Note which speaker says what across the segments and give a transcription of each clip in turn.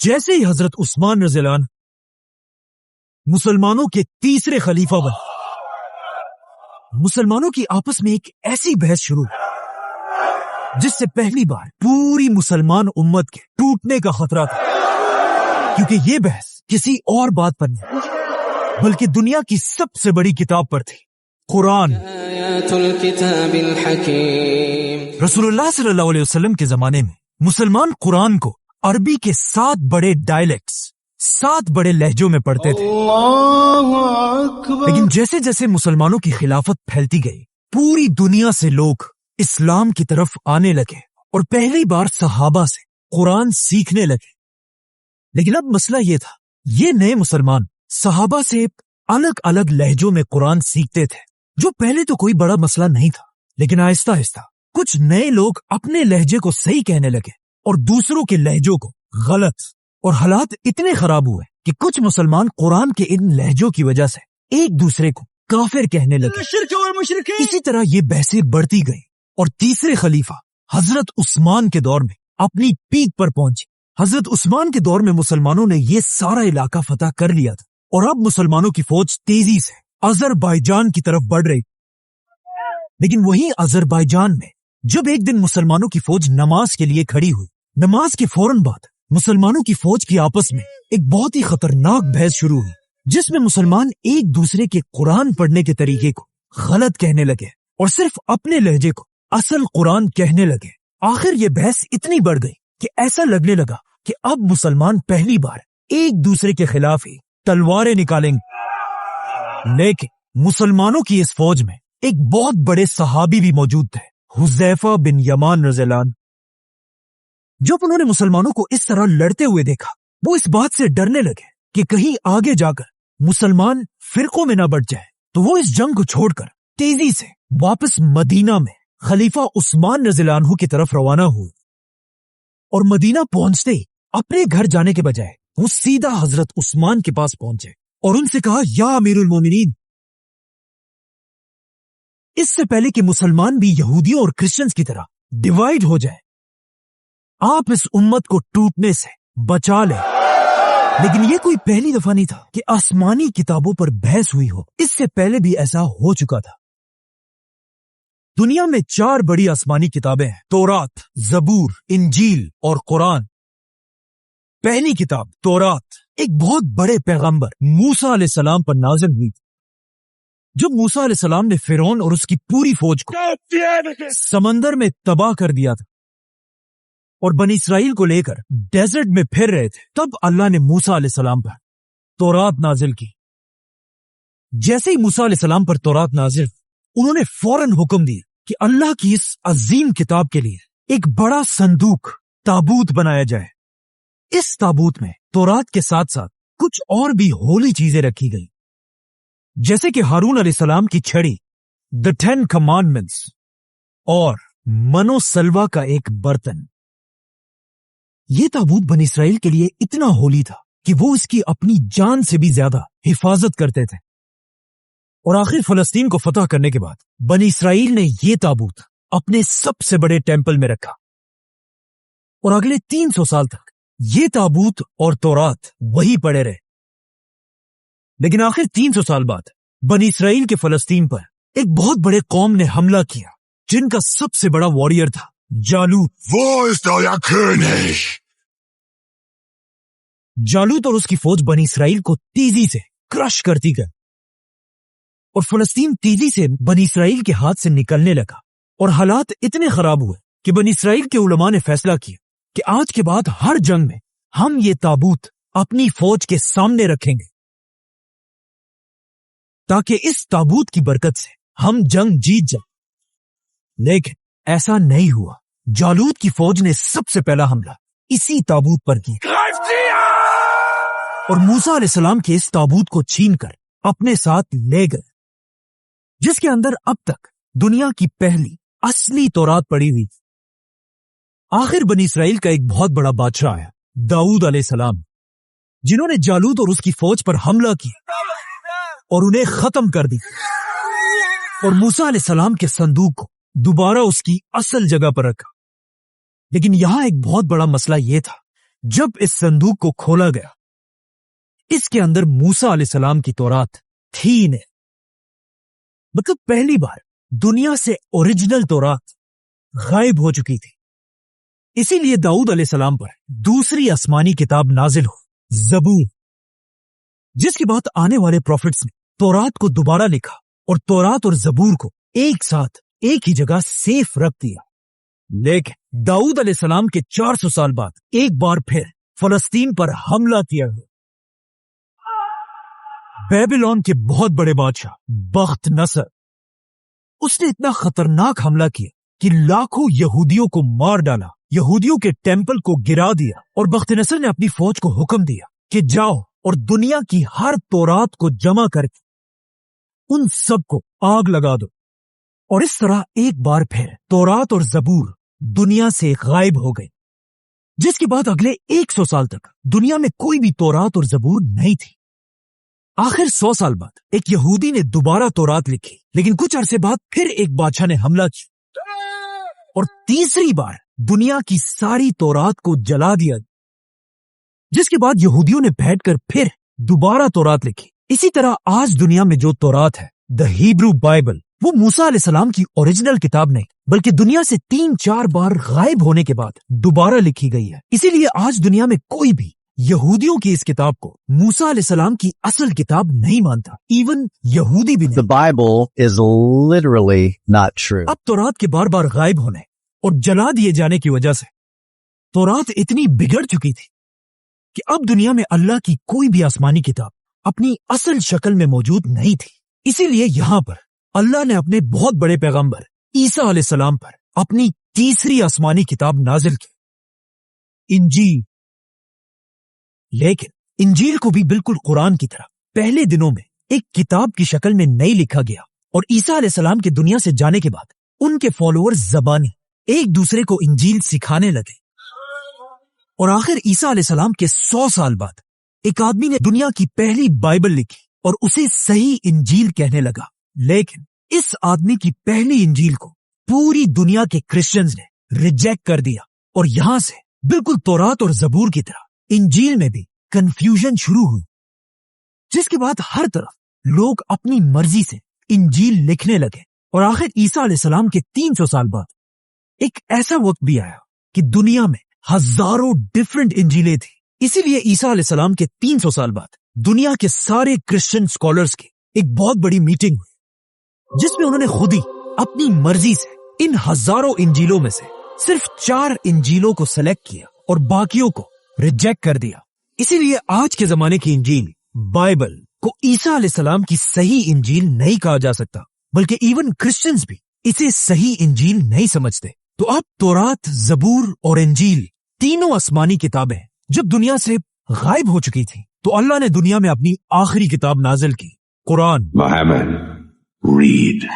Speaker 1: جیسے ہی حضرت عثمان رضی اللہ عنہ مسلمانوں کے تیسرے خلیفہ بنے، مسلمانوں کی آپس میں ایک ایسی بحث شروع جس سے پہلی بار پوری مسلمان امت کے ٹوٹنے کا خطرہ تھا، کیونکہ یہ بحث کسی اور بات پر نہیں بلکہ دنیا کی سب سے بڑی کتاب پر تھی، قرآن۔
Speaker 2: آیات الکتاب الحکیم۔
Speaker 1: رسول اللہ صلی اللہ علیہ وسلم کے زمانے میں مسلمان قرآن کو عربی کے 7 بڑے ڈائلیکٹس، 7 بڑے لہجوں میں پڑھتے تھے، لیکن جیسے جیسے مسلمانوں کی خلافت پھیلتی گئی، پوری دنیا سے لوگ اسلام کی طرف آنے لگے اور پہلی بار صحابہ سے قرآن سیکھنے لگے۔ لیکن اب مسئلہ یہ تھا، یہ نئے مسلمان صحابہ سے الگ الگ لہجوں میں قرآن سیکھتے تھے، جو پہلے تو کوئی بڑا مسئلہ نہیں تھا، لیکن آہستہ آہستہ کچھ نئے لوگ اپنے لہجے کو صحیح کہنے لگے اور دوسروں کے لہجوں کو غلط، اور حالات اتنے خراب ہوئے کہ کچھ مسلمان قرآن کے ان لہجوں کی وجہ سے ایک دوسرے کو کافر کہنے لگے۔ اسی طرح یہ بحثیں بڑھتی گئی اور تیسرے خلیفہ حضرت عثمان کے دور میں اپنی پیک پر پہنچی۔ حضرت عثمان کے دور میں مسلمانوں نے یہ سارا علاقہ فتح کر لیا تھا اور اب مسلمانوں کی فوج تیزی سے آذربائیجان کی طرف بڑھ رہی، لیکن وہیں آذربائیجان میں جب ایک دن مسلمانوں کی فوج نماز کے لیے کھڑی ہوئی، نماز کے فوراً بعد مسلمانوں کی فوج کی آپس میں ایک بہت ہی خطرناک بحث شروع ہوئی، جس میں مسلمان ایک دوسرے کے قرآن پڑھنے کے طریقے کو غلط کہنے لگے اور صرف اپنے لہجے کو اصل قرآن کہنے لگے۔ آخر یہ بحث اتنی بڑھ گئی کہ ایسا لگنے لگا کہ اب مسلمان پہلی بار ایک دوسرے کے خلاف ہی تلواریں نکالیں گے۔ لیکن مسلمانوں کی اس فوج میں ایک بہت بڑے صحابی بھی موجود تھے، حذیفہ بن یمان رضی اللہ عنہ۔ جب انہوں نے مسلمانوں کو اس طرح لڑتے ہوئے دیکھا، وہ اس بات سے ڈرنے لگے کہ کہیں آگے جا کر مسلمان فرقوں میں نہ بٹ جائے، تو وہ اس جنگ کو چھوڑ کر تیزی سے واپس مدینہ میں خلیفہ عثمان رضی اللہ عنہ کی طرف روانہ ہوئے، اور مدینہ پہنچتے ہی اپنے گھر جانے کے بجائے وہ سیدھا حضرت عثمان کے پاس پہنچے اور ان سے کہا، یا امیر المومنین، اس سے پہلے کہ مسلمان بھی یہودیوں اور کرسچنز کی طرح ڈیوائیڈ ہو جائے، آپ اس امت کو ٹوٹنے سے بچا لیں۔ لیکن یہ کوئی پہلی دفعہ نہیں تھا کہ آسمانی کتابوں پر بحث ہوئی ہو، اس سے پہلے بھی ایسا ہو چکا تھا۔ دنیا میں 4 بڑی آسمانی کتابیں ہیں، تورات، زبور، انجیل اور قرآن۔ پہلی کتاب تورات ایک بہت بڑے پیغمبر موسیٰ علیہ السلام پر نازل ہوئی تھی، جب موسیٰ علیہ السلام نے فرعون اور اس کی پوری فوج کو سمندر میں تباہ کر دیا تھا اور بنی اسرائیل کو لے کر ڈیزرٹ میں پھر رہے تھے، تب اللہ نے موسیٰ علیہ السلام پر تورات نازل کی۔ جیسے ہی موسیٰ علیہ السلام پر تورات نازل، انہوں نے فوراً حکم دیا کہ اللہ کی اس عظیم کتاب کے لیے ایک بڑا صندوق، تابوت بنایا جائے۔ اس تابوت میں تورات کے ساتھ ساتھ کچھ اور بھی ہولی چیزیں رکھی گئی، جیسے کہ ہارون علیہ السلام کی چھڑی، The 10 Commandments، اور من و سلوہ کا ایک برتن۔ یہ تابوت بنی اسرائیل کے لیے اتنا ہولی تھا کہ وہ اس کی اپنی جان سے بھی زیادہ حفاظت کرتے تھے، اور آخر فلسطین کو فتح کرنے کے بعد بنی اسرائیل نے یہ تابوت اپنے سب سے بڑے ٹیمپل میں رکھا، اور اگلے 300 سال تک یہ تابوت اور تورات وہی پڑے رہے۔ لیکن آخر 300 سال بعد بنی اسرائیل کے فلسطین پر ایک بہت بڑے قوم نے حملہ کیا، جن کا سب سے بڑا وارئر تھا جالوت۔ جالوت اور اس کی فوج بنی اسرائیل کو تیزی سے کرش کرتی گئی، اور فلسطین تیزی سے بنی اسرائیل کے ہاتھ سے نکلنے لگا، اور حالات اتنے خراب ہوئے کہ بنی اسرائیل کے علماء نے فیصلہ کیا کہ آج کے بعد ہر جنگ میں ہم یہ تابوت اپنی فوج کے سامنے رکھیں گے، تاکہ اس تابوت کی برکت سے ہم جنگ جیت جائیں۔ لیکن ایسا نہیں ہوا۔ جالوت کی فوج نے سب سے پہلا حملہ اسی تابوت پر کیا، اور موسیٰ علیہ السلام کے اس تابوت کو چھین کر اپنے ساتھ لے گئے، جس کے اندر اب تک دنیا کی پہلی اصلی تورات پڑی ہوئی تھی۔ آخر بنی اسرائیل کا ایک بہت بڑا بادشاہ آیا، داؤد علیہ السلام، جنہوں نے جالوت اور اس کی فوج پر حملہ کیا اور انہیں ختم کر دی، اور موسیٰ علیہ السلام کے صندوق کو دوبارہ اس کی اصل جگہ پر رکھا۔ لیکن یہاں ایک بہت بڑا مسئلہ یہ تھا जब इस संदूक को खोला गया, इसके अंदर मूसा अलैहिस्सलाम की तौरात थी ही नहीं। मतलब पहली बार दुनिया से ओरिजिनल तौरात गायब हो चुकी थी। इसीलिए दाऊद अलैहिस्सलाम पर दूसरी आसमानी किताब नाजिल हो, ज़बूर, जिसके बाद आने वाले प्रॉफिट्स ने तौरात को दोबारा लिखा और तौरात और ज़बूर को एक साथ एक ही जगह सेफ रख दिया। लेकिन दाऊद अलैहिस्सलाम के 400 साल बाद एक बार फिर फलस्तीन पर हमला किया गया। बेबीलोन के बहुत बड़े बादशाह बख्त नसर, उसने इतना खतरनाक हमला किया कि लाखों यहूदियों को मार डाला, यहूदियों के टेंपल को गिरा दिया और बख्त नसर ने अपनी फौज को हुक्म दिया कि जाओ और दुनिया की हर तौरात को जमा करके उन सब को आग लगा दो। और इस तरह एक बार फिर तौरात और ज़बूर दुनिया से गायब हो गए, जिसके बाद अगले 100 साल तक दुनिया में कोई भी तौरात और ज़बूर नहीं थी। आखिर 100 साल बाद एक यहूदी ने दोबारा तौरात लिखी, लेकिन कुछ अरसे बाद फिर एक बादशाह ने हमला किया और तीसरी बार दुनिया की सारी तौरात को जला दिया, जिसके बाद यहूदियों ने बैठकर फिर दोबारा तौरात लिखी। इसी तरह आज दुनिया में जो तौरात है, द हिब्रू बाइबल, वो मूसा अलैहिस्सलाम की ओरिजिनल किताब नहीं, बल्कि दुनिया से 3-4 बार गायब होने के बाद दोबारा लिखी गई है। इसीलिए आज दुनिया में कोई भी यहूदियों की इस किताब को मूसा अलैहिस्सलाम की असल किताब नहीं मानता, इवन यहूदी भी नहीं।
Speaker 3: The Bible is literally not true.
Speaker 1: अब तौरात के बार बार गायब होने और जला दिए जाने की वजह से तौरात इतनी बिगड़ चुकी थी कि अब दुनिया में अल्लाह की कोई भी आसमानी किताब अपनी असल शक्ल में मौजूद नहीं थी। इसीलिए यहां पर अल्लाह ने अपने बहुत बड़े पैगंबर ईसा अलैहिस्सलाम पर अपनी तीसरी आसमानी किताब नाजिल की, इंजील। लेकिन इंजील को भी बिल्कुल कुरान की तरह पहले दिनों में एक किताब की शक्ल में नहीं लिखा गया और ईसा अलैहिस्सलाम के दुनिया से जाने के बाद उनके फॉलोअर्स ज़बानी एक दूसरे को इंजील सिखाने लगे और आखिर ईसा अलैहिस्सलाम के 100 साल बाद एक आदमी ने दुनिया की पहली बाइबल लिखी और उसे सही इंजील कहने लगा। लेकिन इस आदमी की पहली इंजील को पूरी दुनिया के क्रिश्चियंस ने रिजेक्ट कर दिया और यहां से बिल्कुल तौरात और ज़बूर की तरह इंजील में भी कंफ्यूजन शुरू हुई, जिसके बाद हर तरफ लोग अपनी मर्जी से इंजील लिखने लगे और आखिर ईसा अलैहिस्सलाम के 300 साल बाद एक ऐसा वक्त भी आया कि दुनिया में हजारों डिफरेंट इंजीलें थी। इसीलिए ईसा अलैहिस्सलाम के 300 साल बाद दुनिया के सारे क्रिश्चियन स्कॉलर्स की एक बहुत बड़ी मीटिंग हुई, जिसमें उन्होंने खुद ही अपनी मर्जी से इन हजारों इंजीलों में से सिर्फ 4 इंजीलों को सेलेक्ट किया और बाकियों को रिजेक्ट कर दिया। इसीलिए आज के जमाने की इंजील बाइबल को ईसा अलैहिस्सलाम की सही इंजील नहीं कहा जा सकता, बल्कि इवन क्रिश्चियंस भी इसे सही इंजील नहीं समझते। तो अब तौरात, ज़बूर और इंजील तीनों आसमानी किताबें जब दुनिया से गायब हो चुकी थी, तो अल्लाह ने दुनिया में अपनी आखिरी किताब नाजिल की, कुरान।
Speaker 4: Muhammad, read.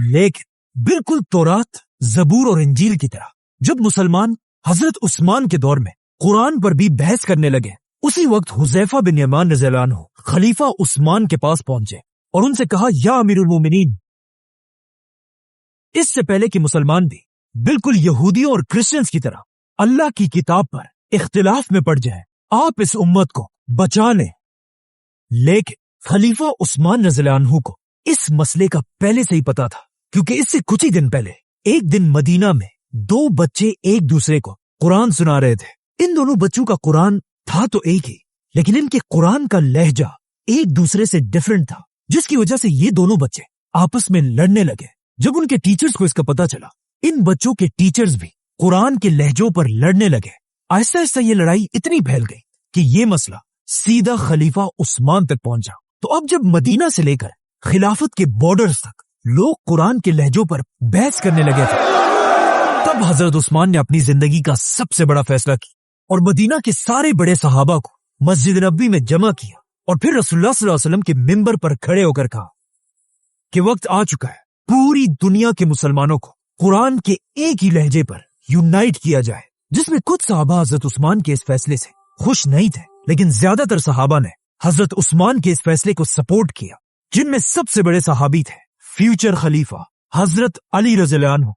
Speaker 1: लेकिन बिल्कुल तौरात, ज़बूर और इंजील की तरह जब मुसलमान हजरत उस्मान के दौर में कुरान पर भी बहस करने लगे, उसी वक्त हुज़ैफा बिन यमान रज़ियल्लाहु अन्हु खलीफा उस्मान के पास पहुंचे और उनसे कहा, या अमीरुल मोमिनीन, इससे पहले कि मुसलमान भी बिल्कुल यहूदियों और क्रिश्चियंस की तरह अल्लाह की किताब पर इख्तिलाफ में पड़ जाए, आप इस उम्मत को बचा लें। लेकिन खलीफा उस्मान रज़ियल्लाहु अन्हु को इस मसले का पहले से ही पता था, क्योंकि इससे कुछ ही दिन पहले एक दिन मदीना में 2 बच्चे एक दूसरे को कुरान सुना रहे थे। इन दोनों बच्चों का कुरान था तो एक ही, लेकिन इनके कुरान का लहजा एक दूसरे से डिफरेंट था, जिसकी वजह से ये दोनों बच्चे आपस में लड़ने लगे। जब उनके टीचर्स को इसका पता चला, इन बच्चों के टीचर्स भी कुरान के लहजों पर लड़ने लगे। आहिस्ता आहिस्ता ये लड़ाई इतनी फैल गई कि ये मसला सीधा खलीफा उस्मान तक पहुंचा। तो अब जब मदीना से लेकर खिलाफत के बॉर्डर्स तक लोग कुरान के लहजों पर बहस करने लगे थे, तब हजरत उस्मान ने अपनी जिंदगी का सबसे बड़ा फैसला किया और मदीना के सारे बड़े सहाबा को मस्जिद नबवी में जमा किया और फिर रसूलुल्लाह सल्लल्लाहु अलैहि वसल्लम के मिंबर पर खड़े होकर कहा कि वक्त आ चुका है, पूरी दुनिया के मुसलमानों को कुरान के एक ही लहजे पर यूनाइट किया जाए। जिसमें कुछ सहाबा हजरत उस्मान के इस फैसले से खुश नहीं थे, लेकिन ज्यादातर सहाबा ने हजरत उस्मान के इस फैसले को सपोर्ट किया, जिनमें सबसे बड़े सहाबी थे फ्यूचर खलीफा हजरत अली रज़ियल्लाहु अन्हु।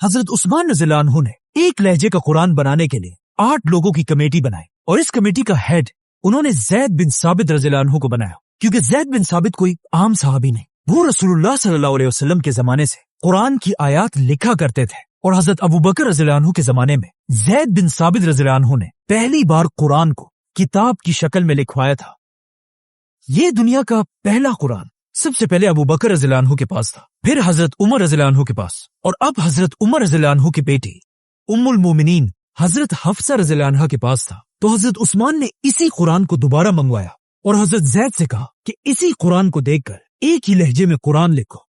Speaker 1: हजरत उस्मान रज़ियल्लाहु अन्हु ने एक लहजे का कुरान बनाने के लिए 8 लोगों की कमेटी बनाई और इस कमेटी का हेड उन्होंने ज़ैद बिन साबित रज़ियल्लाहु अन्हु को बनाया, क्योंकि ज़ैद बिन साबित कोई आम सहाबी नहीं, वो रसूलुल्लाह सल्लल्लाहु अलैहि वसल्लम के जमाने से कुरान की आयत लिखा करते थे। और हजरत अबू बकर रज़ियल्लाहु अन्हु के जमाने में ज़ैद बिन साबित रज़ियल्लाहु अन्हु ने पहली बार कुरान को किताब की शक्ल में लिखवाया था। ये दुनिया का पहला कुरान सबसे पहले अबू बकर रज़ियल्लाहु अन्हु के पास था, फिर हजरत उमर रज़ियल्लाहु अन्हु के पास, और अब हजरत उमर रज़ियल्लाहु अन्हु की बेटी उम्मुल मोमिनीन हजरत हफ्सा रज़ियल्लाहु अन्हा के पास था। तो हजरत उस्मान ने इसी कुरान को दोबारा मंगवाया और हजरत ज़ैद से कहा कि इसी कुरान को देखकर एक ही लहजे में कुरान लिखो,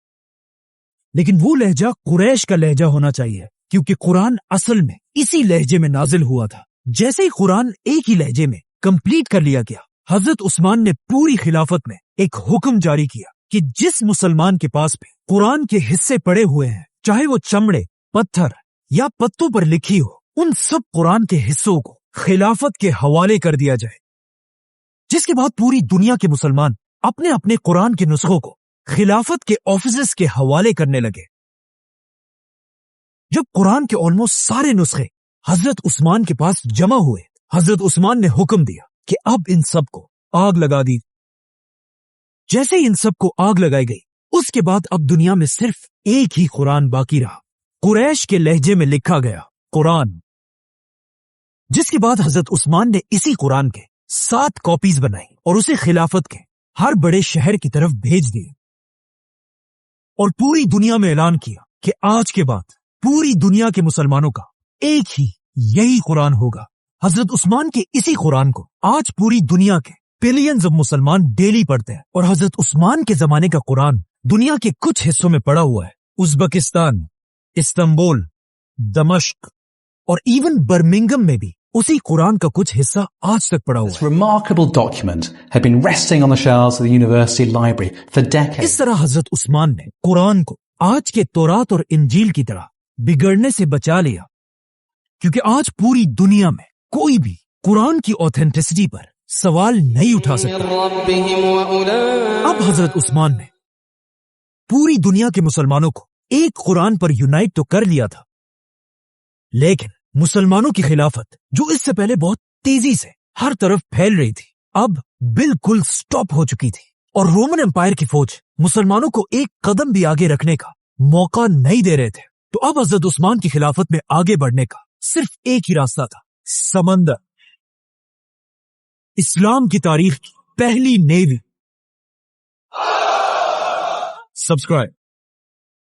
Speaker 1: लेकिन वो लहजा कुरैश का लहजा होना चाहिए, क्योंकि कुरान असल में इसी लहजे में नाजिल हुआ था। जैसे ही कुरान एक ही लहजे में कंप्लीट कर लिया गया, हजरत उस्मान ने पूरी खिलाफत में एक हुक्म जारी किया कि जिस मुसलमान के पास भी कुरान के हिस्से पड़े हुए हैं, चाहे वो चमड़े, पत्थर या पत्तों पर लिखी हो, उन सब कुरान के हिस्सों को खिलाफत के हवाले कर दिया जाए। जिसके बाद पूरी दुनिया के मुसलमान अपने अपने कुरान के नुस्खों को खिलाफत के ऑफिसर्स के हवाले करने लगे। जब कुरान के ऑलमोस्ट सारे नुस्खे हजरत उस्मान के पास जमा हुए, हजरत उस्मान ने हुक्म दिया कि अब इन सब को आग लगा दी। जैसे ही इन सब को आग लगाई गई, उसके बाद अब दुनिया में सिर्फ एक ही कुरान बाकी रहा, कुरैश के लहजे में लिखा गया कुरान। जिसके बाद हजरत उस्मान ने इसी कुरान के 7 कॉपीज बनाई और उसे खिलाफत के हर बड़े शहर की तरफ भेज दिए और पूरी दुनिया में ऐलान किया कि आज के बाद पूरी दुनिया के मुसलमानों का एक ही यही कुरान होगा। हजरत उस्मान के इसी कुरान को आज पूरी दुनिया के बिलियंस ऑफ मुसलमान डेली पढ़ते हैं और हजरत उस्मान के जमाने का कुरान दुनिया के कुछ हिस्सों में पड़ा हुआ है। उज़्बेकिस्तान, इस्तांबुल, दमिश्क और इवन बर्मिंघम में भी उसी कुरान का कुछ हिस्सा आज तक पड़ा हुआ है।
Speaker 5: This remarkable document had been resting on the shelves of the university library for decades.
Speaker 1: इस तरह हजरत उस्मान ने कुरान को आज के तौरात और इंजील की तरह बिगड़ने से बचा लिया, क्योंकि आज पूरी दुनिया में कोई भी कुरान की ऑथेंटिसिटी पर सवाल नहीं उठा सकता। अब हजरत उस्मान ने पूरी दुनिया के मुसलमानों को एक कुरान पर यूनाइट तो कर लिया था, लेकिन मुसलमानों की खिलाफत, जो इससे पहले बहुत तेजी से हर तरफ फैल रही थी, अब बिल्कुल स्टॉप हो चुकी थी और रोमन एम्पायर की फौज मुसलमानों को एक कदम भी आगे रखने का मौका नहीं दे रहे थे। तो अब हजरत उस्मान की खिलाफत में आगे बढ़ने का सिर्फ एक ही रास्ता था, समंदर। इस्लाम की तारीख की पहली नेवी। सब्सक्राइब।